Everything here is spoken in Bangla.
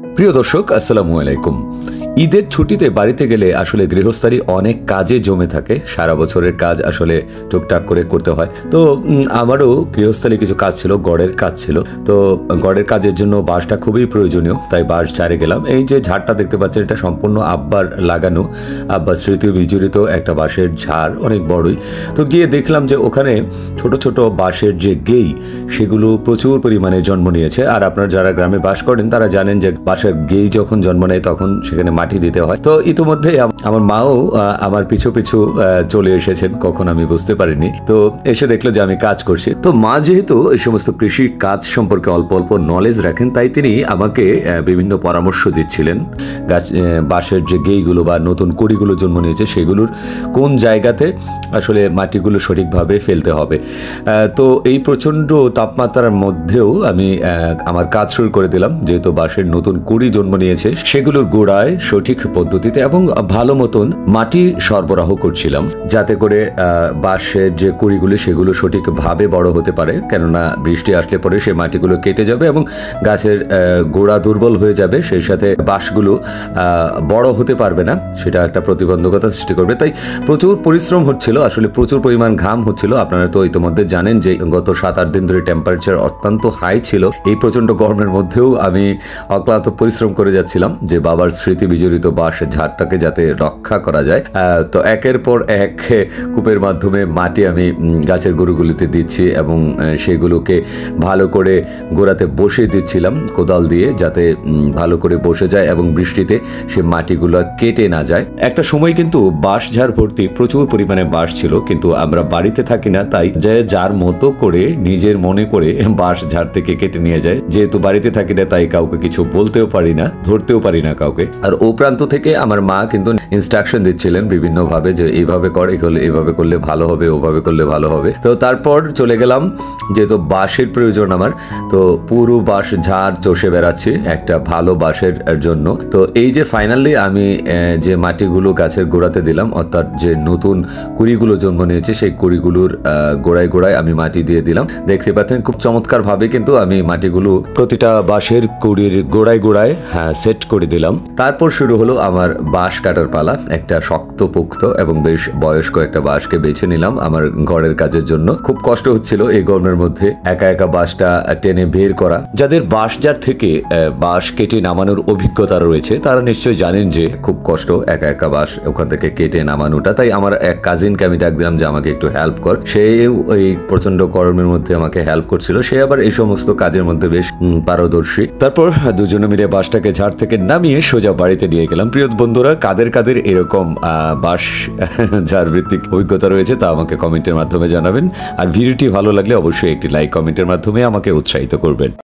প্রিয় দর্শক, আসসালামু আলাইকুম। ঈদের ছুটিতে বাড়িতে গেলে আসলে গৃহস্থালী অনেক কাজে জমে থাকে। সারা বছরের কাজ আসলে টুকটাক করে করতে হয়। তো আমারও গৃহস্থালী কিছু কাজ ছিল, গড়ের কাজ ছিল। তো গড়ের কাজের জন্য বাঁশটা খুবই প্রয়োজনীয়, তাই বাঁশ ঝাড়ে গেলাম। এই যে ঝাড়টা দেখতে পাচ্ছেন, এটা সম্পূর্ণ আব্বার লাগানো, আব্বার স্মৃতি বিজড়িত একটা বাঁশের ঝাড়, অনেক বড়ই। তো গিয়ে দেখলাম যে ওখানে ছোট ছোট বাঁশের যে গেই, সেগুলো প্রচুর পরিমাণে জন্ম নিয়েছে। আর আপনারা যারা গ্রামে বাস করেন তারা জানেন যে বাঁশের গেই যখন জন্ম নেয় তখন সেখানে মাটি দিতে হয়। তো ইতিমধ্যে আমার মাও আমার পিছু পিছু চলে এসেছেন, কখন আমি বুঝতে পারিনি। তো এসে দেখলো যে আমি কাজ করছি। তো মা যেহেতু এই সমস্ত কৃষি কাজ সম্পর্কে অল্প অল্প নলেজ রাখেন, তাই তিনি আমাকে বিভিন্ন পরামর্শ দিচ্ছিলেন। গাছ বাঁশের যে গেইগুলো বা নতুন কুড়িগুলো জন্ম নিয়েছে, সেগুলোর কোন জায়গাতে আসলে মাটিগুলো সঠিকভাবে ফেলতে হবে। তো এই প্রচণ্ড তাপমাত্রার মধ্যেও আমি আমার কাজ শুরু করে দিলাম। যেহেতু বাঁশের নতুন কুড়ি জন্ম নিয়েছে, সেগুলোর গোড়ায় সঠিক পদ্ধতিতে এবং ভালো মতন মাটি সরবরাহ করছিলাম, যাতে করে বাঁশের যে কুড়িগুলি সেগুলো সঠিকভাবে বড় হতে পারে। কেননা বৃষ্টি আসলে পরে সে মাটিগুলো কেটে যাবে এবং গাছের গোড়া দুর্বল হয়ে যাবে, সেই সাথে বাঁশগুলো বড় হতে পারবে না, সেটা একটা প্রতিবন্ধকতা সৃষ্টি করবে। তাই প্রচুর পরিশ্রম হচ্ছিল, আসলে প্রচুর পরিমাণ ঘাম হচ্ছিল। আপনারা তো ইতিমধ্যে জানেন যে গত 7-8 দিন ধরে টেম্পারেচার অত্যন্ত হাই ছিল। এই প্রচণ্ড গরমের মধ্যেও আমি অক্লান্ত পরিশ্রম করে যাচ্ছিলাম যে বাবার স্মৃতি বিজড়িত বাঁশের ঝাড়টাকে যাতে রক্ষা করা যায়। তো একের পর এক কূপের মাধ্যমে মাটি আমি গাছের গরুগুলিতে দিচ্ছি এবং সেগুলোকে ভালো করে গোড়াতে বসে দিচ্ছিলাম কোদাল দিয়ে, যাতে ভালো করে বসে যায় এবং বৃষ্টিতে সে মাটিগুলো কেটে না যায়। একটা সময় কিন্তু বাঁশ ঝাড় ভর্তি প্রচুর পরিমাণে বাঁশ ছিল, কিন্তু আমরা বাড়িতে থাকি না, তাই যে যার মতো করে নিজের মনে করে বাঁশ ঝাড় থেকে কেটে নিয়ে যায়। যেহেতু বাড়িতে থাকি না, তাই কাউকে কিছু বলতেও পারি না, ধরতেও পারি না কাউকে। আর ও প্রান্ত থেকে আমার মা কিন্তু ইনস্ট্রাকশন দিচ্ছিলেন বিভিন্ন ভাবে যে এইভাবে করে, এইভাবে করলে ভালো হবে, ওভাবে করলে ভালো হবে। তো তারপর চলে গেলাম, যেহেতু বাঁশের প্রয়োজন আমার, তো পুরো বাঁশ ঝাড় চষে বেড়াচ্ছি একটা ভালো বাঁশের জন্য। তো এই যে ফাইনালি আমি যে মাটিগুলো গাছের গোড়াতে দিলাম, অর্থাৎ যে নতুন কুড়িগুলো জন্ম নিয়েছে, সেই কুড়িগুলোর গোড়ায় গোড়ায় আমি মাটি দিয়ে দিলাম। দেখতে পাচ্ছেন খুব চমৎকার ভাবে কিন্তু আমি মাটিগুলো প্রতিটা বাঁশের কুড়ির গোড়ায় গোড়ায় সেট করে দিলাম। তারপর শুরু হলো আমার বাঁশ কাটার পালা। একটা শক্তপোক্ত এবং বেশ বয়স্ক একটা বাঁশকে বেছে নিলাম আমার ঘরের কাজের জন্য। খুব কষ্ট হচ্ছিল এই গরমের মধ্যে একা একা বাঁশটা টেনে বের করা। যাদের বাঁশ ঝাড় থেকে বাঁশ কেটে নামানোর অভিজ্ঞতা রয়েছে, তারা নিশ্চয়ই জানেন যে খুব কষ্ট একা একা বাঁশ ওখান থেকে কেটে নামানোটা। তাই আমার এক কাজিনকে আমি ডাক দিলাম যে আমাকে একটু হেল্প কর। সে এই প্রচন্ড গরমের মধ্যে আমাকে হেল্প করছিল। সে আবার এই সমস্ত কাজের মধ্যে বেশ পারদর্শী। তারপর দুজনে মিলে বাঁশটাকে ঝাড় থেকে নামিয়ে সোজা বাড়িতে নিয়ে গেলাম। প্রিয় বন্ধুরা, কাদের কাদের এরকম বাঁশ ঝাড় ভিত্তিক অভিজ্ঞতা রয়েছে তা আমাকে কমেন্টের মাধ্যমে জানাবেন। আর ভিডিওটি ভালো লাগলে অবশ্যই একটি লাইক কমেন্টের মাধ্যমে আমাকে উৎসাহিত করবেন।